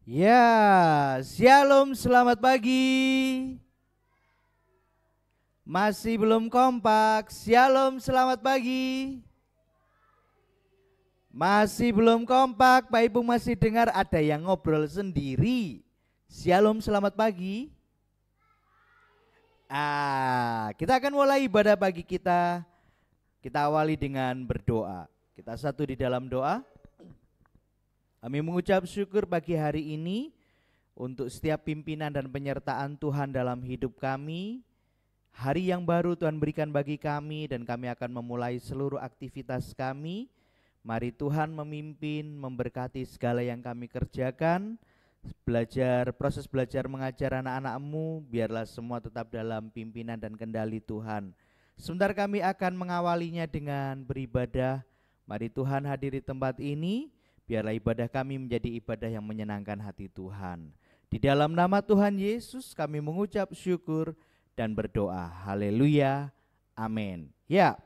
Ya, shalom, selamat pagi. Masih belum kompak, shalom, selamat pagi. Masih belum kompak, Pak Ibu masih dengar ada yang ngobrol sendiri. Shalom, selamat pagi. Kita akan mulai ibadah pagi kita. Kita awali dengan berdoa. Kita satu di dalam doa. Kami mengucap syukur pagi hari ini untuk setiap pimpinan dan penyertaan Tuhan dalam hidup kami. Hari yang baru Tuhan berikan bagi kami dan kami akan memulai seluruh aktivitas kami. Mari Tuhan memimpin, memberkati segala yang kami kerjakan. Proses belajar mengajar anak-anak-Mu, biarlah semua tetap dalam pimpinan dan kendali Tuhan. Sebentar kami akan mengawalinya dengan beribadah. Mari Tuhan hadir di tempat ini. Biarlah ibadah kami menjadi ibadah yang menyenangkan hati Tuhan. Di dalam nama Tuhan Yesus kami mengucap syukur dan berdoa. Haleluya, amin. Ya,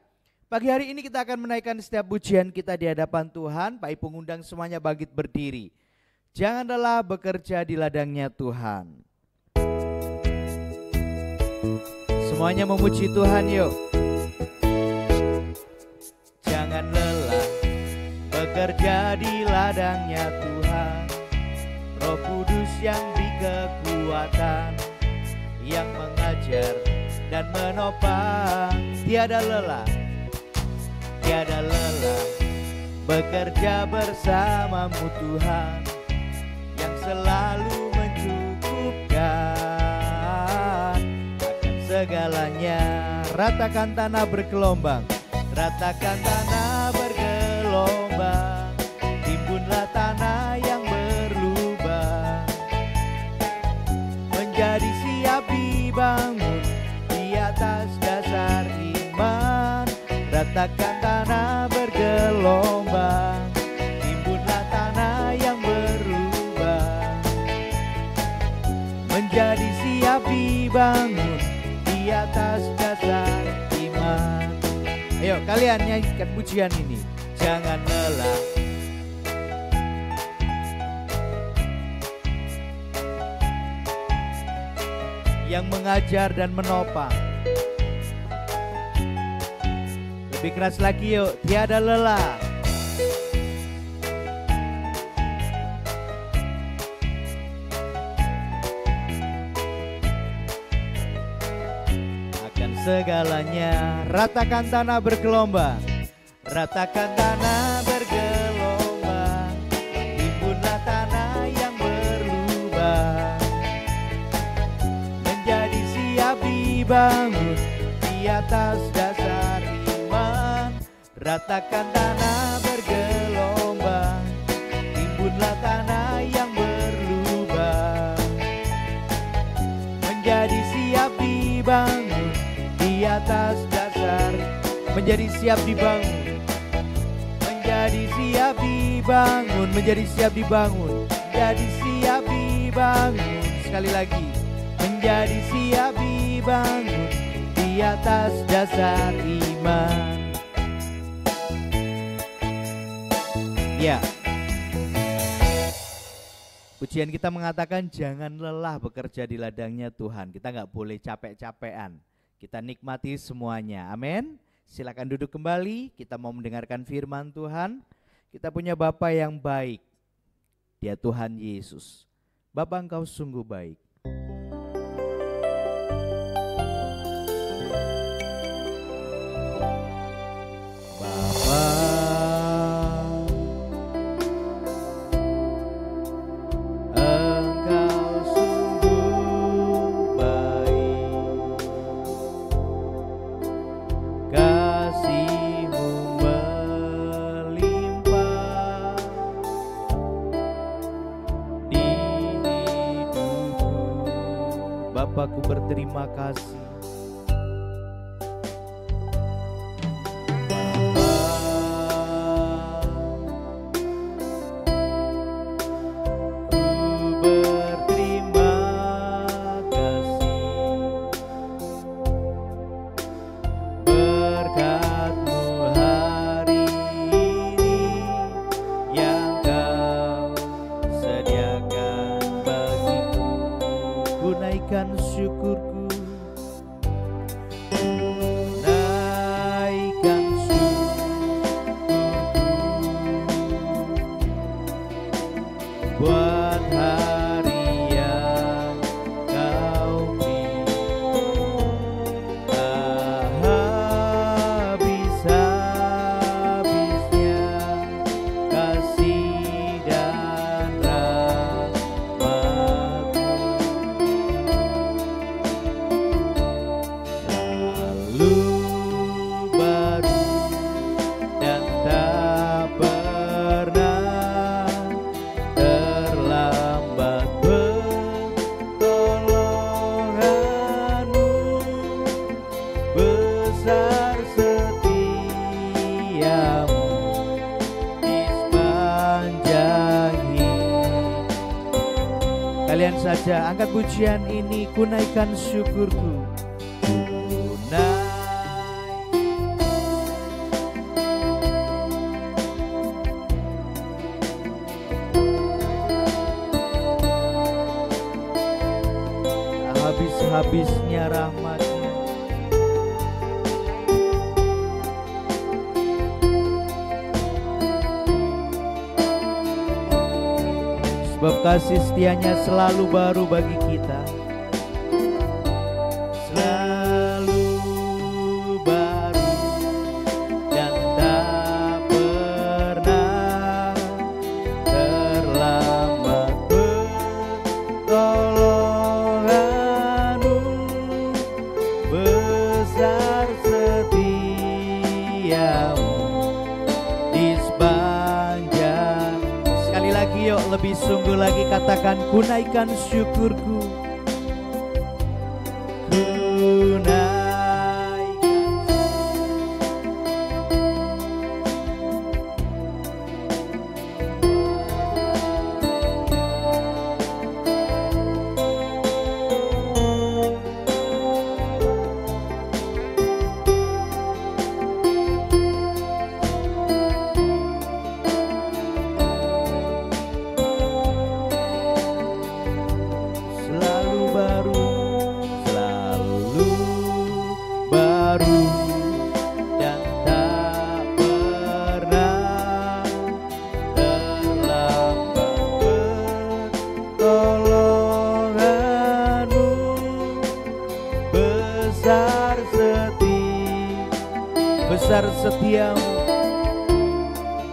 pagi hari ini kita akan menaikkan setiap pujian kita di hadapan Tuhan. Pak Ibu ngundang semuanya bangkit berdiri. Jangan lelah bekerja di ladangnya Tuhan. Semuanya memuji Tuhan yuk. Jangan lelah bekerja di ladangnya Tuhan. Roh Kudus yang beri kekuatan, yang mengajar dan menopang. Tiada lelah bekerja bersamamu Tuhan, yang selalu mencukupkan akan segalanya. Ratakan tanah bergelombang, ratakan tanah bergelombang, timbunlah tanah yang berlubang, menjadi siap dibangun di atas dasar iman. Ratakan tanah bergelombang, timbunlah tanah yang berlubang, menjadi siap dibangun di atas dasar iman. Ayo kalian nyanyikan pujian ini. Jangan lelah yang mengajar dan menopang. Lebih keras lagi yuk. Tiada lelah akan segalanya. Ratakan tanah bergelombang, ratakan tanah bergelombang, timbunlah tanah yang berlubang, menjadi siap dibangun di atas dasar iman. Ratakan tanah bergelombang, timbunlah tanah yang berlubang, menjadi siap dibangun di atas dasar. Menjadi siap dibangun, menjadi siap dibangun, menjadi siap dibangun, menjadi siap dibangun. Sekali lagi, menjadi siap dibangun di atas dasar iman. Ya, pujian kita mengatakan jangan lelah bekerja di ladangnya Tuhan. Kita nggak boleh capek-capean. Kita nikmati semuanya. Amin. Silakan duduk kembali, kita mau mendengarkan firman Tuhan. Kita punya Bapa yang baik, Dia Tuhan Yesus. Bapa, Engkau sungguh baik. Bapa, Engkau sungguh baik. Kasih-Mu melimpah di hidupku. Bapakku berterima kasih. Yang Kau sediakan Sekalian saja angkat pujian ini, ku naikkan syukurku. Habisnya rahmat-Nya. Sebab kasih setia-Nya selalu baru bagi kita. Selalu baru dan tak pernah terlambat pertolongan. Besar setiamu di sepanjang. Sekali lagi yuk, lebih sungguh lagi katakan, ku naikkan syukurku. Ku besar setiamu,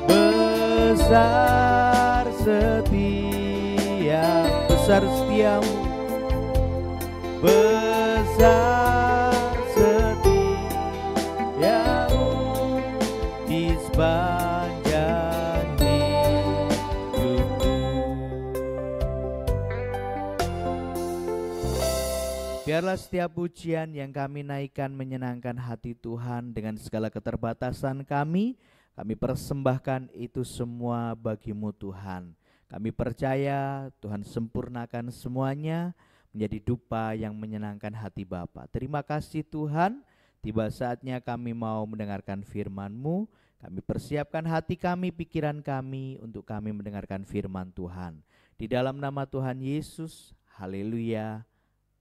besar setia, besar setiamu, besar setiamu di sepanjang hidupku. Biarlah setiap pujian yang kami naikkan menyenangkan hati Tuhan. Dengan segala keterbatasan kami persembahkan itu semua bagi-Mu Tuhan. Kami percaya Tuhan sempurnakan semuanya menjadi dupa yang menyenangkan hati Bapa. Terima kasih Tuhan, tiba saatnya kami mau mendengarkan firman-Mu. Kami persiapkan hati kami, pikiran kami untuk kami mendengarkan firman Tuhan. Di dalam nama Tuhan Yesus, haleluya,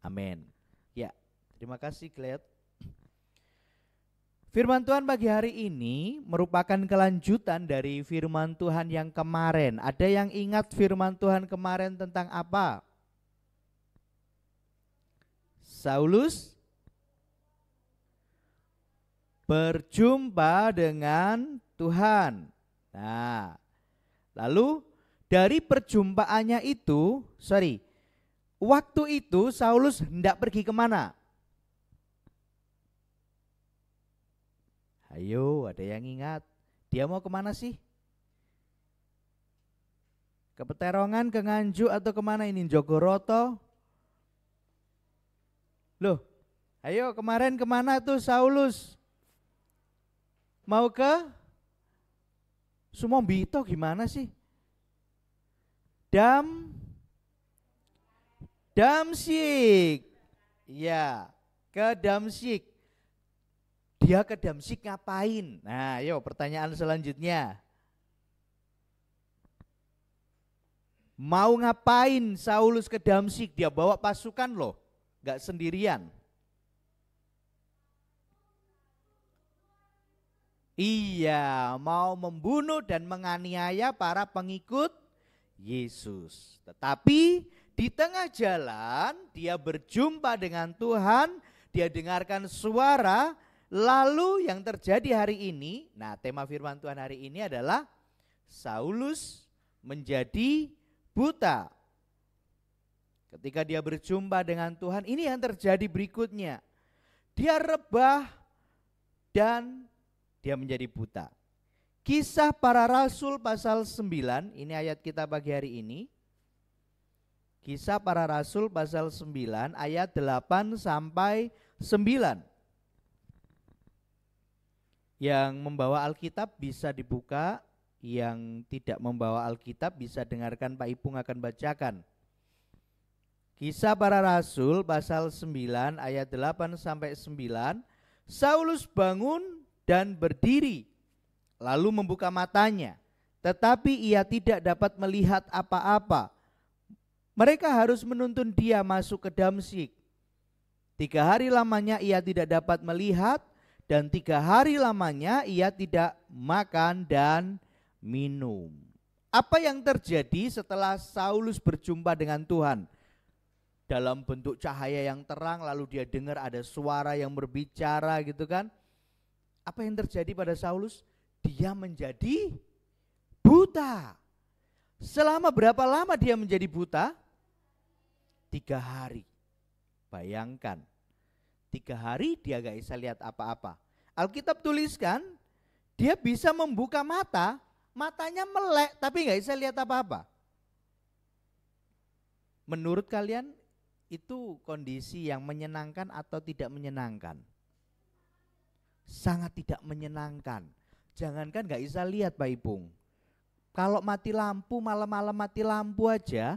amin. Ya, terima kasih Gled. Firman Tuhan pagi hari ini merupakan kelanjutan dari firman Tuhan yang kemarin. Ada yang ingat firman Tuhan kemarin tentang apa? Saulus berjumpa dengan Tuhan. Nah, lalu dari perjumpaannya itu, waktu itu Saulus hendak pergi kemana? Ayo, ada yang ingat? Dia mau kemana sih? Ke Peterongan, ke Nganjuk, atau kemana ini? Jogoroto? Loh, ayo kemarin kemana tuh Saulus? Mau ke Sumombito gimana sih? Damsyik. Ya, ke Damsyik. Dia ke Damsyik ngapain? Nah, yuk pertanyaan selanjutnya. Mau ngapain Saulus ke Damsyik? Dia bawa pasukan loh, gak sendirian. Iya, mau membunuh dan menganiaya para pengikut Yesus. Tetapi di tengah jalan dia berjumpa dengan Tuhan, dia dengarkan suara. Lalu yang terjadi hari ini, nah tema firman Tuhan hari ini adalah Saulus menjadi buta. Ketika dia berjumpa dengan Tuhan, ini yang terjadi berikutnya. Dia rebah dan dia menjadi buta. Kisah Para Rasul pasal 9, ini ayat kita pagi hari ini. Kisah Para Rasul pasal 9 ayat 8 sampai 9. Yang membawa Alkitab bisa dibuka, yang tidak membawa Alkitab bisa dengarkan Pak Ipung akan bacakan. Kisah Para Rasul pasal 9 ayat 8 sampai 9. Saulus bangun dan berdiri, lalu membuka matanya, tetapi ia tidak dapat melihat apa-apa. Mereka harus menuntun dia masuk ke Damsyik. 3 hari lamanya ia tidak dapat melihat, dan 3 hari lamanya ia tidak makan dan minum. Apa yang terjadi setelah Saulus berjumpa dengan Tuhan? Dalam bentuk cahaya yang terang, lalu dia dengar ada suara yang berbicara gitu kan. Apa yang terjadi pada Saulus? Dia menjadi buta. Selama berapa lama dia menjadi buta? 3 hari. Bayangkan, 3 hari dia gak bisa lihat apa-apa. Alkitab tuliskan, dia bisa membuka mata, matanya melek tapi gak bisa lihat apa-apa. Menurut kalian itu kondisi yang menyenangkan atau tidak menyenangkan? Sangat tidak menyenangkan. Jangankan gak bisa lihat Pak Ipung, kalau mati lampu, malam-malam mati lampu aja,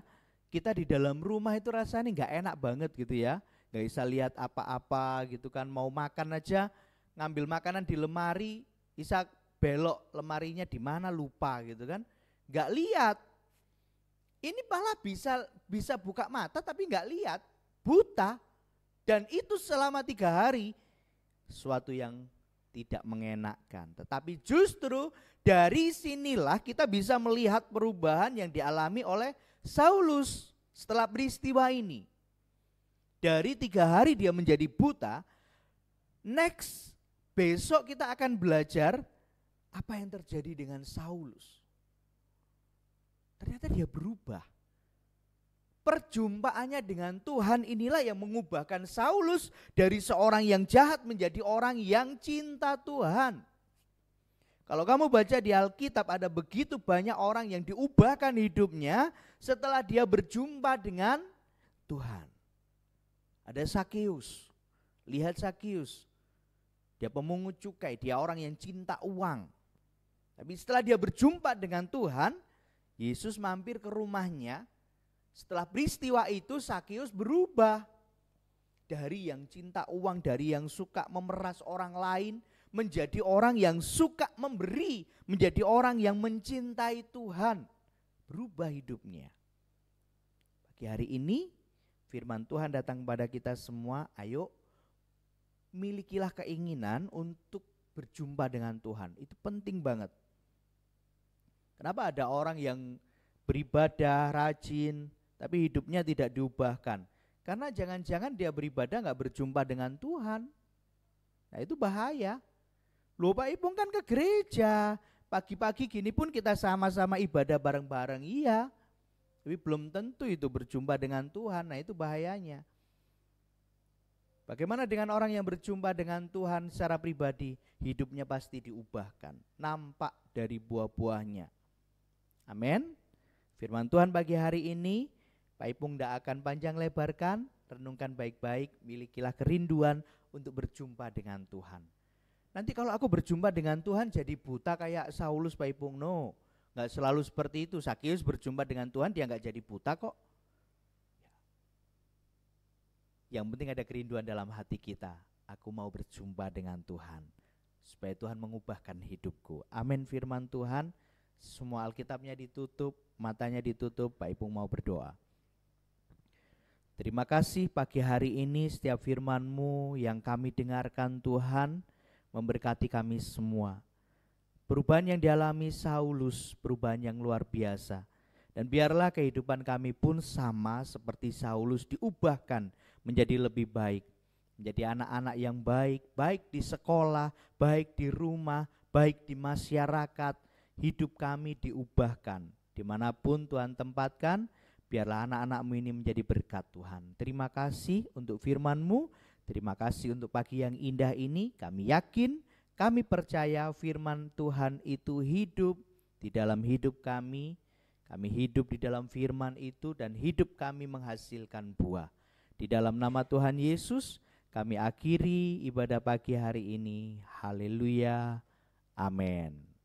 kita di dalam rumah itu rasanya gak enak banget gitu ya. Gak bisa lihat apa-apa gitu kan. Mau makan aja, ngambil makanan di lemari, bisa belok lemarinya di mana lupa gitu kan. Gak lihat. Ini malah bisa buka mata tapi gak lihat, buta. Dan itu selama 3 hari, suatu yang tidak mengenakkan. Tetapi justru dari sinilah kita bisa melihat perubahan yang dialami oleh Saulus setelah peristiwa ini. Dari 3 hari dia menjadi buta. Next, besok kita akan belajar apa yang terjadi dengan Saulus. Ternyata dia berubah. Perjumpaannya dengan Tuhan inilah yang mengubahkan Saulus dari seorang yang jahat menjadi orang yang cinta Tuhan. Kalau kamu baca di Alkitab, ada begitu banyak orang yang diubahkan hidupnya setelah dia berjumpa dengan Tuhan. Ada Sakeus. Lihat Sakeus. Dia pemungut cukai, dia orang yang cinta uang. Tapi setelah dia berjumpa dengan Tuhan, Yesus mampir ke rumahnya. Setelah peristiwa itu Sakeus berubah. Dari yang cinta uang, dari yang suka memeras orang lain, menjadi orang yang suka memberi, menjadi orang yang mencintai Tuhan. Berubah hidupnya. Pagi hari ini firman Tuhan datang kepada kita semua. Ayo milikilah keinginan untuk berjumpa dengan Tuhan. Itu penting banget. Kenapa ada orang yang beribadah, rajin, tapi hidupnya tidak diubahkan? Karena jangan-jangan dia beribadah gak berjumpa dengan Tuhan. Nah itu bahaya. Loh Pak Ipung kan ke gereja, pagi-pagi gini pun kita sama-sama ibadah bareng-bareng, iya. Tapi belum tentu itu berjumpa dengan Tuhan, nah itu bahayanya. Bagaimana dengan orang yang berjumpa dengan Tuhan secara pribadi? Hidupnya pasti diubahkan, nampak dari buah-buahnya. Amin. Firman Tuhan pagi hari ini, Pak Ipung tidak akan panjang lebarkan, renungkan baik-baik, milikilah kerinduan untuk berjumpa dengan Tuhan. Nanti kalau aku berjumpa dengan Tuhan jadi buta kayak Saulus Pak Ipung, no. Gak selalu seperti itu. Sakeus berjumpa dengan Tuhan, dia gak jadi buta kok. Yang penting ada kerinduan dalam hati kita. Aku mau berjumpa dengan Tuhan, supaya Tuhan mengubahkan hidupku. Amin firman Tuhan. Semua Alkitabnya ditutup, matanya ditutup, Pak Ipung mau berdoa. Terima kasih pagi hari ini setiap firman-Mu yang kami dengarkan Tuhan, memberkati kami semua. Perubahan yang dialami Saulus, perubahan yang luar biasa. Dan biarlah kehidupan kami pun sama seperti Saulus, diubahkan menjadi lebih baik. Menjadi anak-anak yang baik, baik di sekolah, baik di rumah, baik di masyarakat. Hidup kami diubahkan. Dimanapun Tuhan tempatkan, biarlah anak-anak-Mu ini menjadi berkat Tuhan. Terima kasih untuk firman-Mu, terima kasih untuk pagi yang indah ini. Kami yakin, kami percaya firman Tuhan itu hidup di dalam hidup kami. Kami hidup di dalam firman itu dan hidup kami menghasilkan buah. Di dalam nama Tuhan Yesus, kami akhiri ibadah pagi hari ini. Haleluya. Amin.